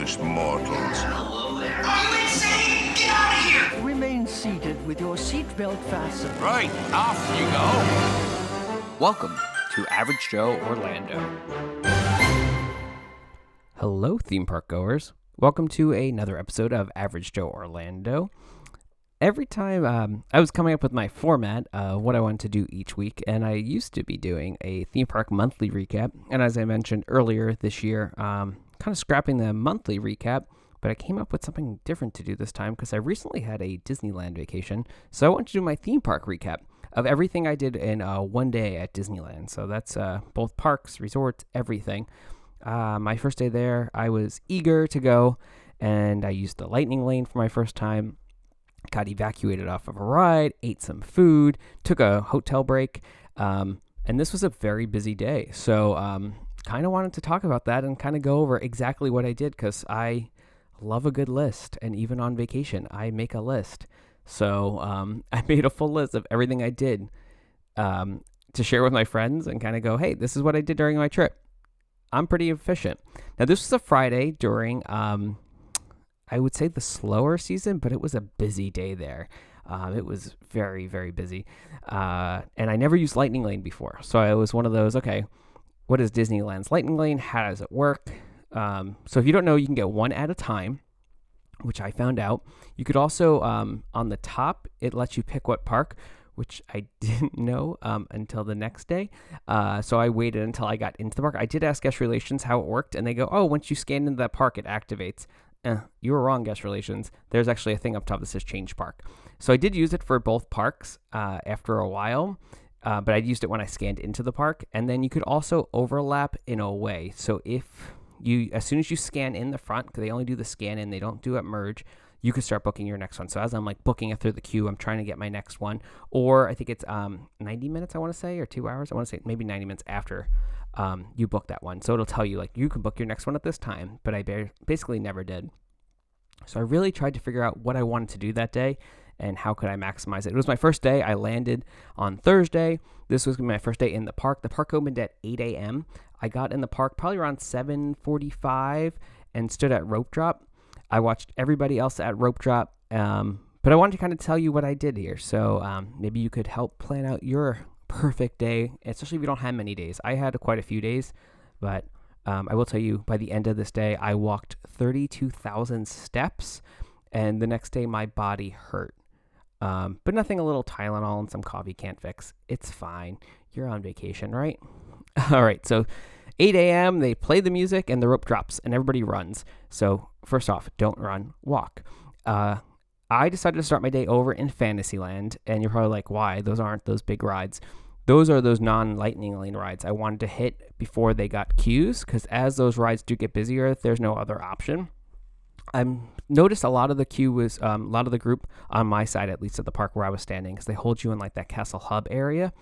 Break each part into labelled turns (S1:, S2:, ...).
S1: foolish mortals.
S2: Hello there. Are you insane? Get out of here!
S3: Remain seated with your seatbelt fastened.
S1: Right, off you go.
S4: Welcome to Average Joe Orlando. Hello, theme park goers. Welcome to another episode of Average Joe Orlando. Every time I was coming up with my format, what I wanted to do each week, and I used to be doing a theme park monthly recap. And as I mentioned earlier this year, kind of scrapping the monthly recap, but I came up with something different to do this time because I recently had a Disneyland vacation. So I wanted to do my theme park recap of everything I did in one day at Disneyland. So that's both parks, resorts, everything. My first day there, I was eager to go, and I used the lightning lane for my first time. Got evacuated off of a ride, ate some food, took a hotel break, and this was a very busy day. So kind of wanted to talk about that and kind of go over exactly what I did because I love a good list, and even on vacation, I make a list. So I made a full list of everything I did to share with my friends and kind of go, hey, this is what I did during my trip. I'm pretty efficient. Now, this was a Friday during... I would say the slower season, but it was a busy day there. It was very, very busy. And I never used Lightning Lane before. So I was one of those, okay, what is Disneyland's Lightning Lane? How does it work? So if you don't know, you can get one at a time, which I found out. You could also, on the top, it lets you pick what park, which I didn't know until the next day. So I waited until I got into the park. I did ask guest relations how it worked, and they go, oh, once you scan into that park, it activates. You were wrong, guest relations. There's actually a thing up top that says change park. So I did use it for both parks after a while, but I used it when I scanned into the park. And then you could also overlap in a way. So if you, as soon as you scan in the front, because they only do the scan in, they don't do it merge, you could start booking your next one. So as I'm like booking it through the queue, I'm trying to get my next one. Or I think it's 90 minutes, I want to say, or 2 hours. I want to say maybe 90 minutes after you book that one. So it'll tell you, like, you can book your next one at this time, but I basically never did. So I really tried to figure out what I wanted to do that day and how could I maximize it. It was my first day. I landed on Thursday. This was my first day in the park. The park opened at 8 a.m. I got in the park probably around 7:45 and stood at rope drop. I watched everybody else at rope drop, but I wanted to kind of tell you what I did here. So maybe you could help plan out your perfect day, especially if you don't have many days. I had quite a few days, but I will tell you, by the end of this day, I walked 32,000 steps, and the next day my body hurt. But nothing a little Tylenol and some coffee can't fix. It's fine. You're on vacation, right? All right, so 8 a.m., they play the music, and the rope drops, and everybody runs. So first off, don't run, walk. I decided to start my day over in Fantasyland, and you're probably like, why? Those aren't those big rides. Those are those non-lightning lane rides I wanted to hit before they got queues, because as those rides do get busier, there's no other option. I noticed a lot of the queue was, a lot of the group on my side, at least at the park where I was standing, because they hold you in like that Castle Hub area.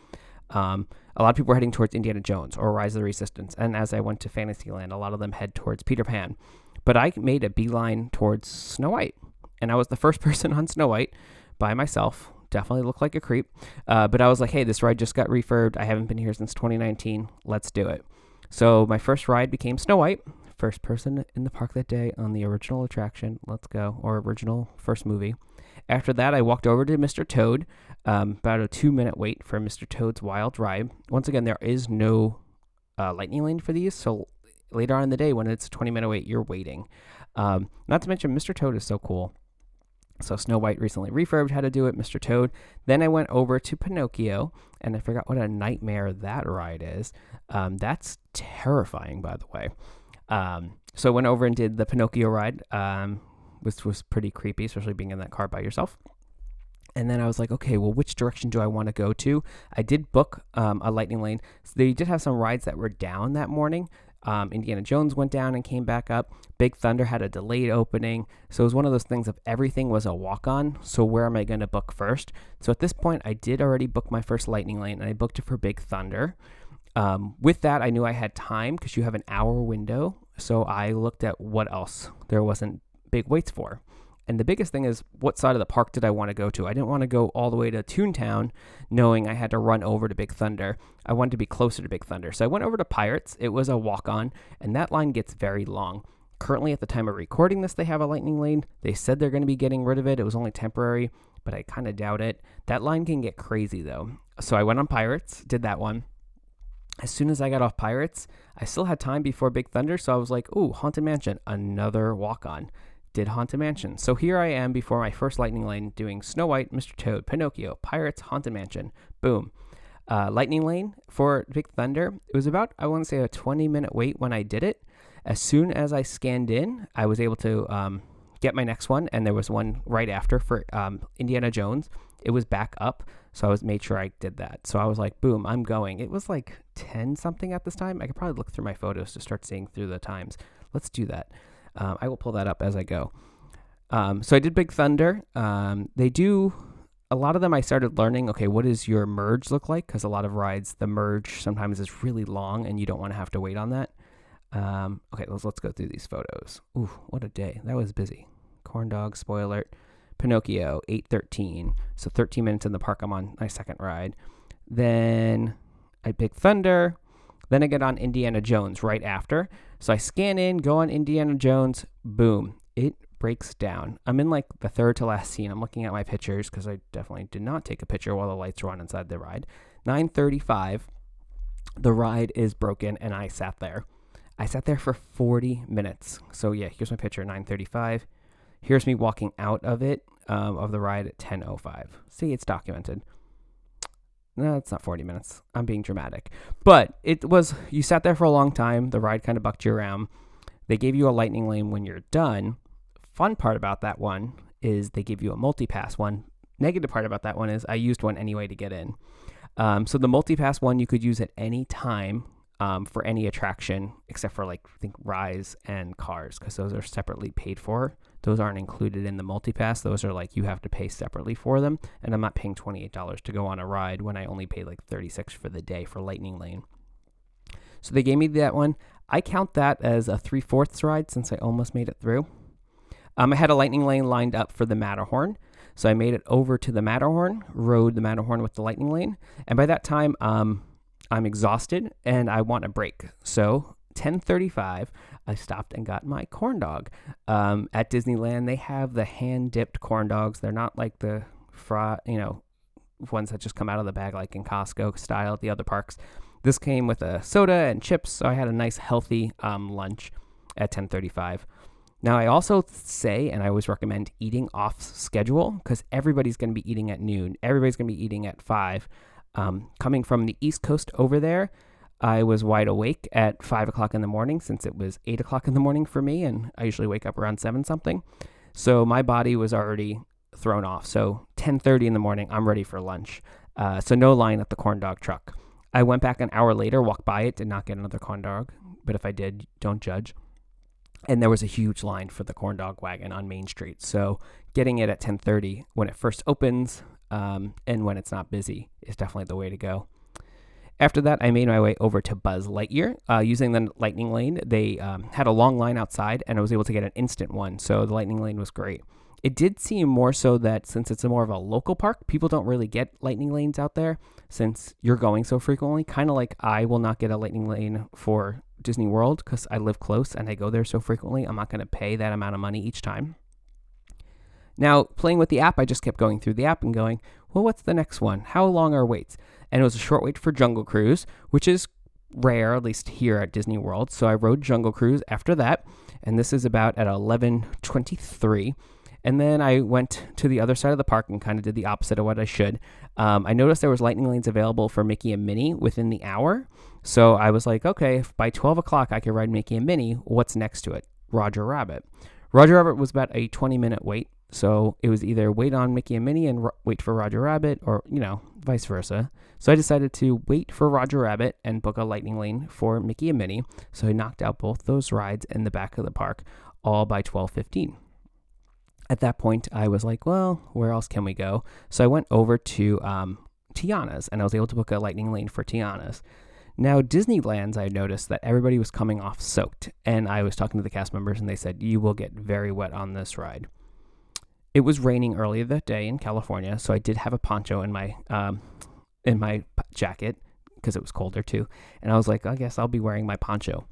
S4: A lot of people were heading towards Indiana Jones or Rise of the Resistance, and as I went to Fantasyland, a lot of them head towards Peter Pan. But I made a beeline towards Snow White, and I was the first person on Snow White by myself. Definitely looked like a creep. But I was like, hey, this ride just got refurbed. I haven't been here since 2019. Let's do it. So my first ride became Snow White. First person in the park that day on the original attraction. Let's go. Or original first movie. After that, I walked over to Mr. Toad. About a 2-minute wait for Mr. Toad's Wild Ride. Once again, there is no lightning lane for these. So later on in the day, when it's a 20-minute wait, you're waiting. Not to mention, Mr. Toad is so cool. So Snow White recently refurbed how to do it, Mr. Toad. Then I went over to Pinocchio, and I forgot what a nightmare that ride is. That's terrifying, by the way. So I went over and did the Pinocchio ride, which was pretty creepy, especially being in that car by yourself. And then I was like, okay, well, which direction do I want to go to? I did book a lightning lane. So they did have some rides that were down that morning. Indiana Jones went down and came back up. Big Thunder had a delayed opening. So it was one of those things of everything was a walk-on. So where am I going to book first? So at this point, I did already book my first lightning lane, and I booked it for Big Thunder. With that, I knew I had time because you have an hour window. So I looked at what else there wasn't big waits for. And the biggest thing is, what side of the park did I want to go to? I didn't want to go all the way to Toontown knowing I had to run over to Big Thunder. I wanted to be closer to Big Thunder. So I went over to Pirates. It was a walk-on, and that line gets very long. Currently, at the time of recording this, they have a lightning lane. They said they're going to be getting rid of it. It was only temporary, but I kind of doubt it. That line can get crazy, though. So I went on Pirates, did that one. As soon as I got off Pirates, I still had time before Big Thunder, so I was like, ooh, Haunted Mansion, another walk-on. Did Haunted Mansion. So here I am before my first lightning lane doing Snow White, Mr. Toad, Pinocchio, Pirates, Haunted Mansion. Boom. Lightning lane for Big Thunder. It was about, I want to say, a 20-minute wait when I did it. As soon as I scanned in, I was able to get my next one, and there was one right after for Indiana Jones. It was back up, so I made sure I did that. So I was like, boom, I'm going. It was like 10 something at this time. I could probably look through my photos to start seeing through the times. Let's do that. I will pull that up as I go. So I did Big Thunder. They do a lot of them. I started learning, okay, what does your merge look like? Because a lot of rides, the merge sometimes is really long and you don't want to have to wait on that. Okay, let's go through these photos. Ooh, what a day. That was busy. Corn dog, spoiler alert. Pinocchio, 8:13. So 13 minutes in the park. I'm on my second ride. Then I Big Thunder. Then I get on Indiana Jones right after. So I scan in, go on Indiana Jones. Boom. It breaks down. I'm in like the third to last scene. I'm looking at my pictures because I definitely did not take a picture while the lights were on inside the ride. 9:35. The ride is broken and I sat there. I sat there for 40 minutes. So yeah, here's my picture, 9:35. Here's me walking out of it, of the ride at 10:05. See, it's documented. No, it's not 40 minutes. I'm being dramatic. But you sat there for a long time. The ride kind of bucked you around. They gave you a lightning lane when you're done. Fun part about that one is they give you a multi-pass one. Negative part about that one is I used one anyway to get in. So the multi-pass one you could use at any time for any attraction except for like I think Rise and Cars because those are separately paid for. Those aren't included in the multi-pass. Those are like you have to pay separately for them. And I'm not paying $28 to go on a ride when I only paid like $36 for the day for Lightning Lane. So they gave me that one. I count that as a 3/4 ride since I almost made it through. I had a Lightning Lane lined up for the Matterhorn. So I made it over to the Matterhorn, rode the Matterhorn with the Lightning Lane. And by that time, I'm exhausted and I want a break. So 10:35, I stopped and got my corn dog. At Disneyland, they have the hand-dipped corn dogs. They're not like the ones that just come out of the bag like in Costco style at the other parks. This came with a soda and chips, so I had a nice healthy lunch at 10:35. Now, I also say, and I always recommend eating off schedule because everybody's going to be eating at noon. Everybody's going to be eating at 5. Coming from the East Coast over there, I was wide awake at 5 o'clock in the morning since it was 8 o'clock in the morning for me, and I usually wake up around 7 something. So my body was already thrown off. So 10:30 in the morning, I'm ready for lunch. So no line at the corn dog truck. I went back an hour later, walked by it, did not get another corn dog. But if I did, don't judge. And there was a huge line for the corn dog wagon on Main Street. So getting it at 10:30 when it first opens and when it's not busy is definitely the way to go. After that, I made my way over to Buzz Lightyear. Using the Lightning Lane, they had a long line outside, and I was able to get an instant one. So the Lightning Lane was great. It did seem more so that since it's more of a local park, people don't really get Lightning Lanes out there since you're going so frequently. Kind of like I will not get a Lightning Lane for Disney World because I live close and I go there so frequently. I'm not going to pay that amount of money each time. Now, playing with the app, I just kept going through the app and going, well, what's the next one? How long are waits? And it was a short wait for Jungle Cruise, which is rare, at least here at Disney World. So I rode Jungle Cruise after that, and this is about at 11:23. And then I went to the other side of the park and kind of did the opposite of what I should. I noticed there was Lightning Lanes available for Mickey and Minnie within the hour. So I was like, okay, if by 12 o'clock I could ride Mickey and Minnie, what's next to it? Roger Rabbit. Roger Rabbit was about a 20-minute wait. So it was either wait on Mickey and Minnie and wait for Roger Rabbit or, vice versa. So I decided to wait for Roger Rabbit and book a Lightning Lane for Mickey and Minnie. So I knocked out both those rides in the back of the park, all by 12:15. At that point, I was like, well, where else can we go? So I went over to Tiana's, and I was able to book a Lightning Lane for Tiana's. Now, Disneyland's, I noticed that everybody was coming off soaked, and I was talking to the cast members, and they said, you will get very wet on this ride. It was raining earlier that day in California, so I did have a poncho in my jacket because it was colder too. And I was like, I guess I'll be wearing my poncho.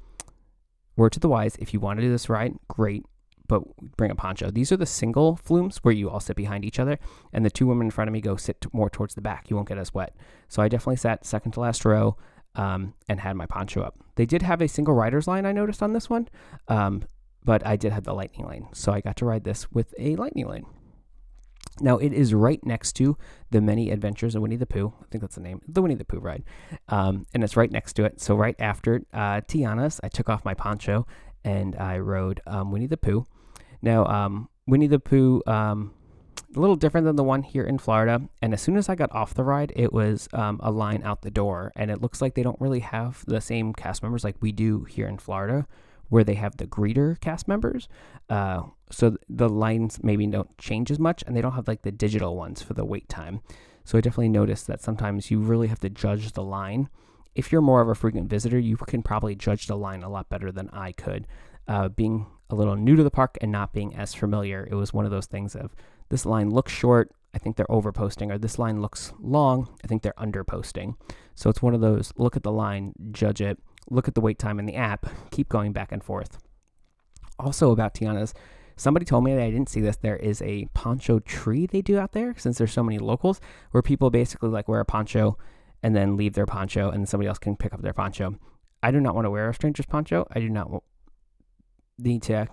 S4: word to the wise, if you want to do this ride, great, but bring a poncho. These are the single flumes where you all sit behind each other, and the two women in front of me go sit more towards the back. You won't get as wet. So I definitely sat second to last row and had my poncho up. They did have a single rider's line, I noticed on this one, but I did have the lightning lane. So I got to ride this with a lightning lane. Now, it is right next to the Many Adventures of Winnie the Pooh. I think that's the name, the Winnie the Pooh ride. And it's right next to it. So right after Tiana's, I took off my poncho and I rode Winnie the Pooh. Now, Winnie the Pooh, a little different than the one here in Florida. And as soon as I got off the ride, it was a line out the door. And it looks like they don't really have the same cast members like we do here in Florida, where they have the greeter cast members. So the lines maybe don't change as much, and they don't have like the digital ones for the wait time. So I definitely noticed that sometimes you really have to judge the line. If you're more of a frequent visitor, you can probably judge the line a lot better than I could. Being a little new to the park and not being as familiar, it was one of those things of, this line looks short, I think they're over posting, or this line looks long, I think they're under posting. So it's one of those, look at the line, judge it, look at the wait time in the app, keep going back and forth. Also about Tiana's, somebody told me that I didn't see this. There is a poncho tree they do out there, since there's so many locals, where people basically like wear a poncho and then leave their poncho, and somebody else can pick up their poncho. I do not want to wear a stranger's poncho. I do not need to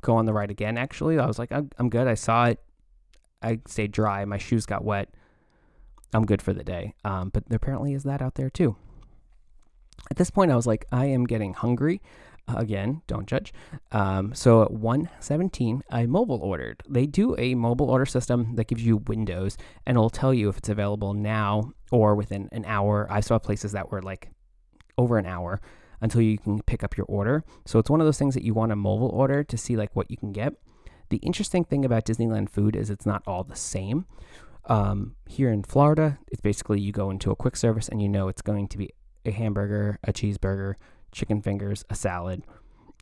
S4: go on the ride again, actually. I was like, I'm good. I saw it. I stayed dry. My shoes got wet. I'm good for the day. But there apparently is that out there too. At this point, I was like, I am getting hungry. Again, don't judge. So at 1:17, I mobile ordered. They do a mobile order system that gives you windows, and it'll tell you if it's available now or within an hour. I saw places that were like over an hour until you can pick up your order. So it's one of those things that you want to mobile order to see like what you can get. The interesting thing about Disneyland food is it's not all the same. Here in Florida, it's basically you go into a quick service and you know it's going to be a hamburger, a cheeseburger, chicken fingers, a salad.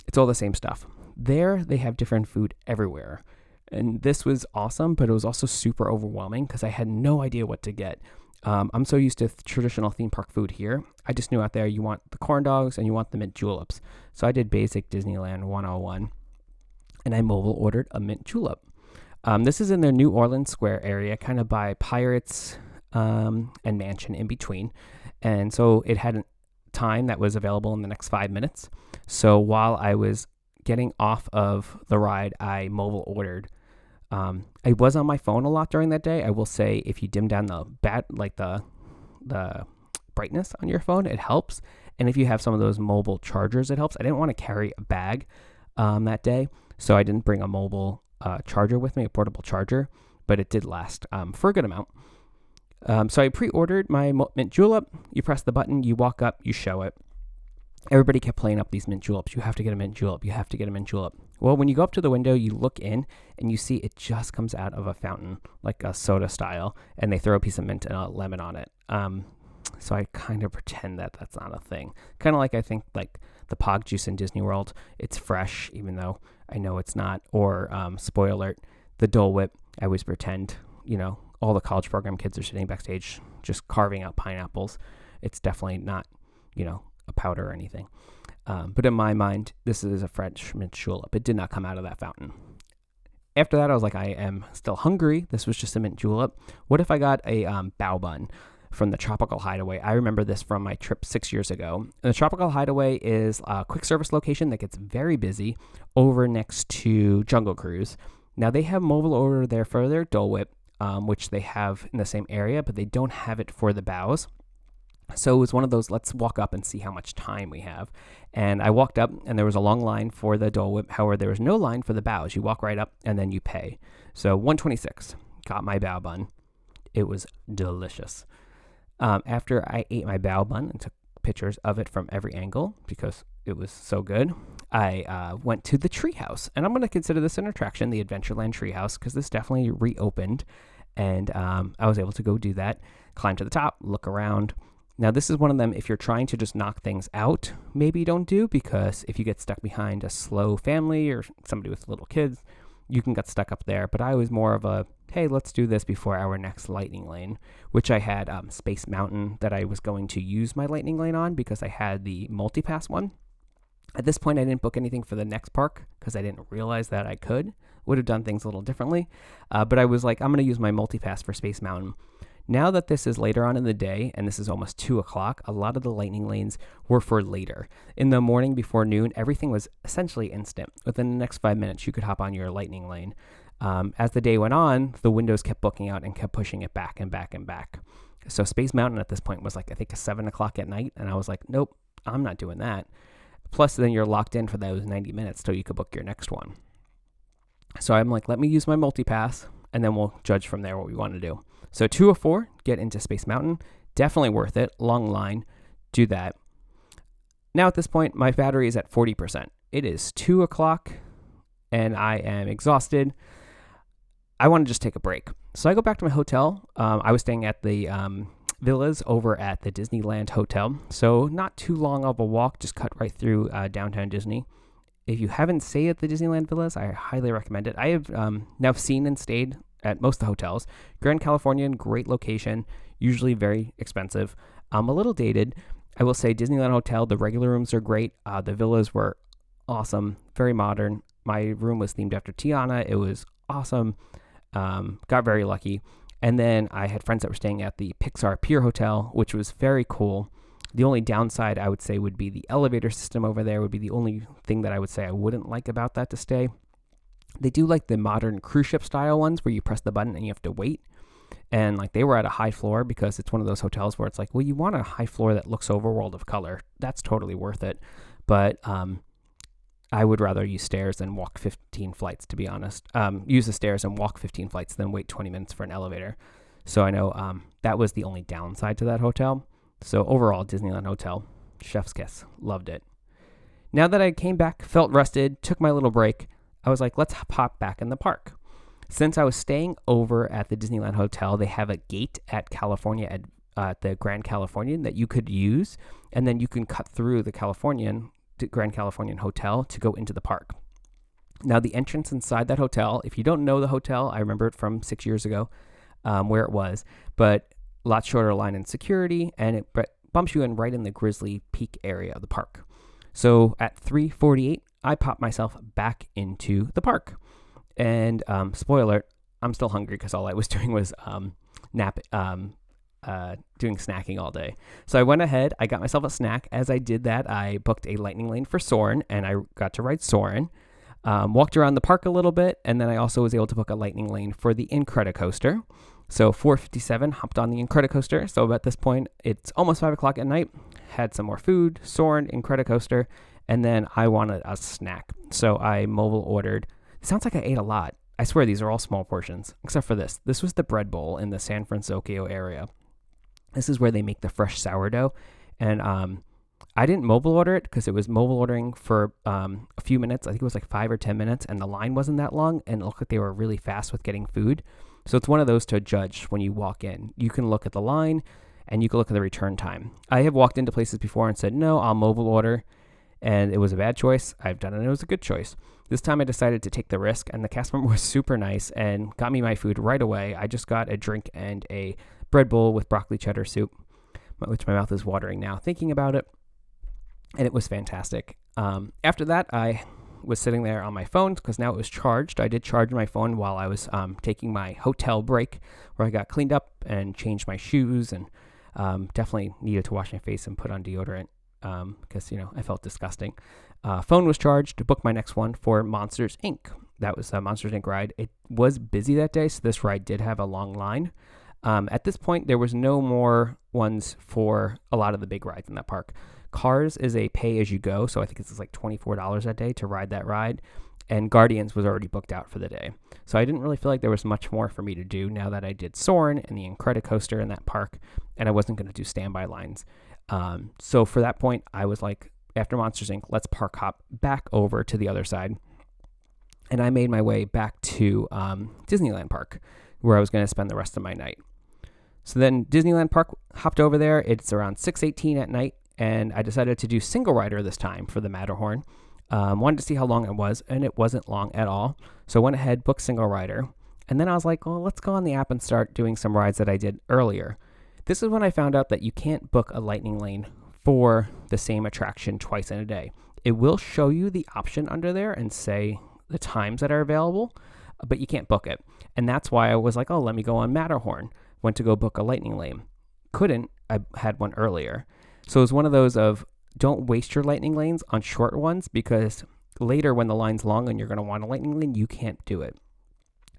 S4: It's all the same stuff. There, they have different food everywhere. And this was awesome, but it was also super overwhelming because I had no idea what to get. I'm so used to traditional theme park food here. I just knew out there you want the corn dogs and you want the mint juleps. So I did basic Disneyland 101, and I mobile ordered a mint julep. This is in their New Orleans Square area, kind of by Pirates and Mansion in between. And so it had a time that was available in the next 5 minutes. So while I was getting off of the ride, I mobile ordered. I was on my phone a lot during that day. I will say if you dim down the brightness on your phone, it helps. And if you have some of those mobile chargers, it helps. I didn't want to carry a bag that day, so I didn't bring a mobile charger with me, a portable charger, but it did last for a good amount. So I pre-ordered my mint julep. You press the button, you walk up, you show it. Everybody kept playing up these mint juleps. You have to get a mint julep. You have to get a mint julep. Well, when you go up to the window, you look in and you see it just comes out of a fountain, like a soda style, and they throw a piece of mint and a lemon on it. So I kind of pretend that that's not a thing. Kind of like I think like the Pog juice in Disney World, it's fresh, even though I know it's not. Or spoiler alert, the Dole Whip, I always pretend, all the college program kids are sitting backstage just carving out pineapples. It's definitely not, a powder or anything. But in my mind, this is a fresh mint julep. It did not come out of that fountain. After that, I was like, I am still hungry. This was just a mint julep. What if I got a bao bun from the Tropical Hideaway? I remember this from my trip 6 years ago. The Tropical Hideaway is a quick service location that gets very busy over next to Jungle Cruise. Now, they have mobile order there for their Dole Whip, which they have in the same area, but they don't have it for the baos. So it was one of those, let's walk up and see how much time we have. And I walked up and there was a long line for the Dole Whip. However, there was no line for the baos. You walk right up and then you pay. So $126, got my bao bun. It was delicious. After I ate my bao bun and took pictures of it from every angle because it was so good, I went to the treehouse. And I'm going to consider this an attraction, the Adventureland treehouse, because this definitely reopened. And I was able to go do that, climb to the top, look around. Now, this is one of them, if you're trying to just knock things out, maybe don't do, because if you get stuck behind a slow family or somebody with little kids, you can get stuck up there. But I was more of a, hey, let's do this before our next lightning lane, which I had Space Mountain that I was going to use my lightning lane on because I had the multi-pass one. At this point, I didn't book anything for the next park because I didn't realize that I could. Would have done things a little differently. But I was like, I'm going to use my multi-pass for Space Mountain. Now that this is later on in the day, and this is almost 2 o'clock, a lot of the lightning lanes were for later. In the morning before noon, everything was essentially instant. Within the next 5 minutes, you could hop on your lightning lane. As the day went on, the windows kept booking out and kept pushing it back and back and back. So Space Mountain at this point was like, I think, 7 o'clock at night, and I was like, nope, I'm not doing that. Plus, then you're locked in for those 90 minutes till you could book your next one. So I'm like, let me use my multi-pass, and then we'll judge from there what we want to do. So 2 of 4, get into Space Mountain. Definitely worth it. Long line. Do that. Now at this point, my battery is at 40%. It is 2 o'clock, and I am exhausted. I want to just take a break. So I go back to my hotel. I was staying at the villas over at the Disneyland Hotel. So not too long of a walk, just cut right through downtown Disney. If you haven't stayed at the Disneyland Villas, I highly recommend it. I have now seen and stayed at most of the hotels. Grand Californian, great location, usually very expensive. A little dated. I will say Disneyland Hotel, the regular rooms are great. The villas were awesome, very modern. My room was themed after Tiana. It was awesome. Got very lucky. And then I had friends that were staying at the Pixar Pier Hotel, which was very cool. The only downside I would say would be the elevator system over there would be the only thing that I would say I wouldn't like about that to stay. They do like the modern cruise ship style ones where you press the button and you have to wait. And like they were at a high floor because it's one of those hotels where it's like, well, you want a high floor that looks over World of Color. That's totally worth it. But I would rather use stairs than walk 15 flights, to be honest. Use the stairs and walk 15 flights than wait 20 minutes for an elevator. So I know that was the only downside to that hotel. So overall, Disneyland Hotel, chef's kiss. Loved it. Now that I came back, felt rested, took my little break, I was like, let's pop back in the park. Since I was staying over at the Disneyland Hotel, they have a gate at California, at the Grand Californian that you could use, and then you can cut through the Grand Californian Hotel to go into the park. Now, the entrance inside that hotel, if you don't know the hotel, I remember it from 6 years ago, where it was, but a lot shorter line in security, and it bumps you in right in the Grizzly Peak area of the park. So at 3:48, I popped myself back into the park. And spoiler alert, I'm still hungry because all I was doing was doing snacking all day. So I went ahead, I got myself a snack. As I did that, I booked a lightning lane for Soarin', and I got to ride Soarin'. Walked around the park a little bit, and then I also was able to book a lightning lane for the Incredicoaster. So 4:57, hopped on the Incredicoaster. So at this point, it's almost 5 o'clock at night. Had some more food, Soarin', Incredicoaster, and then I wanted a snack. So I mobile ordered. It sounds like I ate a lot. I swear these are all small portions, except for this. This was the bread bowl in the San Francisco area. This is where they make the fresh sourdough. And I didn't mobile order it because it was mobile ordering for a few minutes. I think it was like 5 or 10 minutes, and the line wasn't that long, and it looked like they were really fast with getting food. So it's one of those to judge when you walk in. You can look at the line, and you can look at the return time. I have walked into places before and said, no, I'll mobile order, and it was a bad choice. I've done it, and it was a good choice. This time I decided to take the risk, and the cast member was super nice and got me my food right away. I just got a drink and a bread bowl with broccoli cheddar soup, which my mouth is watering now thinking about it, and it was fantastic. After that, I was sitting there on my phone because now it was charged. I did charge my phone while I was taking my hotel break, where I got cleaned up and changed my shoes, and definitely needed to wash my face and put on deodorant because, I felt disgusting. Phone was charged to book my next one for Monsters, Inc. That was a Monsters, Inc. ride. It was busy that day, so this ride did have a long line. At this point, there was no more ones for a lot of the big rides in that park. Cars is a pay-as-you-go, so I think it's like $24 that day to ride that ride. And Guardians was already booked out for the day. So I didn't really feel like there was much more for me to do now that I did Soarin' and the Incredicoaster in that park, and I wasn't going to do standby lines. So for that point, I was like, after Monsters, Inc., let's park hop back over to the other side. And I made my way back to Disneyland Park, where I was going to spend the rest of my night. So then Disneyland Park, hopped over there. It's around 6:18 at night, and I decided to do single rider this time for the Matterhorn. Wanted to see how long it was, and it wasn't long at all. So I went ahead, booked single rider, and then I was like, well, let's go on the app and start doing some rides that I did earlier. This is when I found out that you can't book a lightning lane for the same attraction twice in a day. It will show you the option under there and say the times that are available, but you can't book it. And that's why I was like, oh, let me go on Matterhorn. Went to go book a lightning lane. Couldn't. I had one earlier. So it was one of those of don't waste your lightning lanes on short ones, because later when the line's long and you're going to want a lightning lane, you can't do it.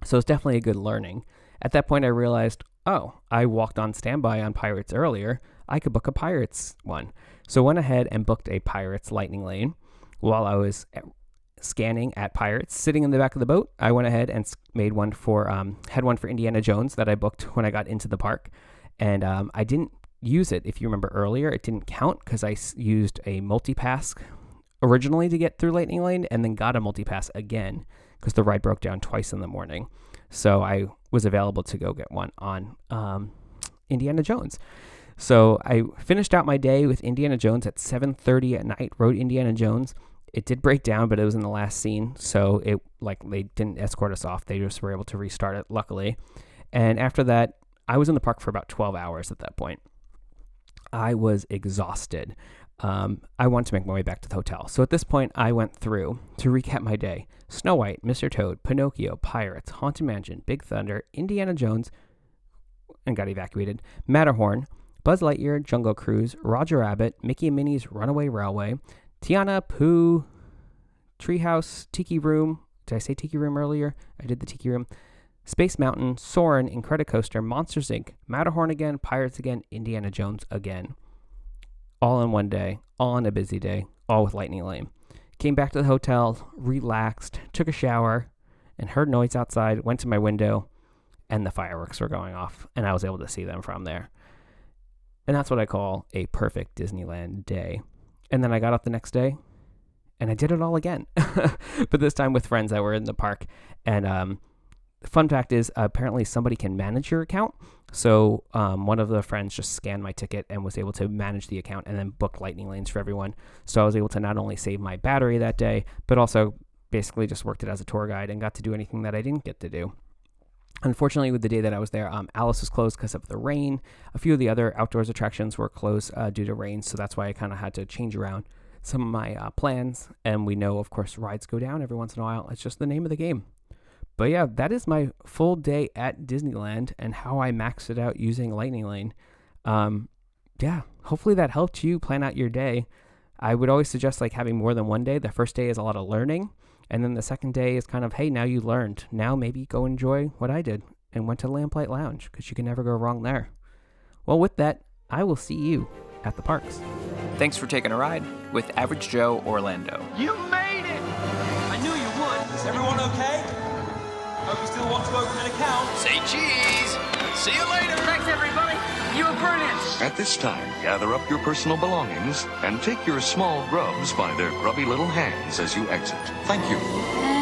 S4: So it's definitely a good learning. At that point, I realized, oh, I walked on standby on Pirates earlier. I could book a Pirates one. So went ahead and booked a Pirates lightning lane while I was scanning at Pirates. Sitting in the back of the boat, I went ahead and made one for, had one for Indiana Jones that I booked when I got into the park. And I didn't use it. If you remember earlier, it didn't count because I used a multi-pass originally to get through Lightning Lane and then got a multi-pass again because the ride broke down twice in the morning. So I was available to go get one on Indiana Jones. So I finished out my day with Indiana Jones at 7:30 at night, rode Indiana Jones. It did break down, but it was in the last scene. So it they didn't escort us off. They just were able to restart it, luckily. And after that, I was in the park for about 12 hours at that point. I was exhausted. I wanted to make my way back to the hotel. So at this point, I went through, to recap my day, Snow White, Mr. Toad, Pinocchio, Pirates, Haunted Mansion, Big Thunder, Indiana Jones, and got evacuated, Matterhorn, Buzz Lightyear, Jungle Cruise, Roger Rabbit, Mickey and Minnie's Runaway Railway, Tiana, Pooh, Treehouse, Tiki Room. Did I say Tiki Room earlier? I did the Tiki Room. Space Mountain, Soarin', Incredicoaster, Monsters Inc., Matterhorn again, Pirates again, Indiana Jones again. All in one day, all on a busy day, all with Lightning Lane. Came back to the hotel, relaxed, took a shower, and heard noise outside, went to my window, and the fireworks were going off, and I was able to see them from there. And that's what I call a perfect Disneyland day. And then I got up the next day, and I did it all again. But this time with friends that were in the park. And the fun fact is, apparently somebody can manage your account. So one of the friends just scanned my ticket and was able to manage the account and then book lightning lanes for everyone. So I was able to not only save my battery that day, but also basically just worked it as a tour guide and got to do anything that I didn't get to do. Unfortunately, with the day that I was there, Alice was closed because of the rain. A few of the other outdoors attractions were closed due to rain, so that's why I kind of had to change around some of my plans. And we know, of course, rides go down every once in a while. It's just the name of the game. But yeah, that is my full day at Disneyland and how I maxed it out using Lightning Lane. Yeah, hopefully that helped you plan out your day. I would always suggest having more than one day. The first day is a lot of learning. And then the second day is kind of, hey, now you learned. Now maybe go enjoy what I did and went to Lamplight Lounge because you can never go wrong there. Well, with that, I will see you at the parks.
S1: Thanks for taking a ride with Average Joe Orlando.
S2: You made it! I knew you would. Is everyone okay? Hope you still want to open an account.
S1: Say cheese. See you later.
S3: Thanks, everybody. You were brilliant.
S5: At this time, gather up your personal belongings and take your small grubs by their grubby little hands as you exit. Thank you.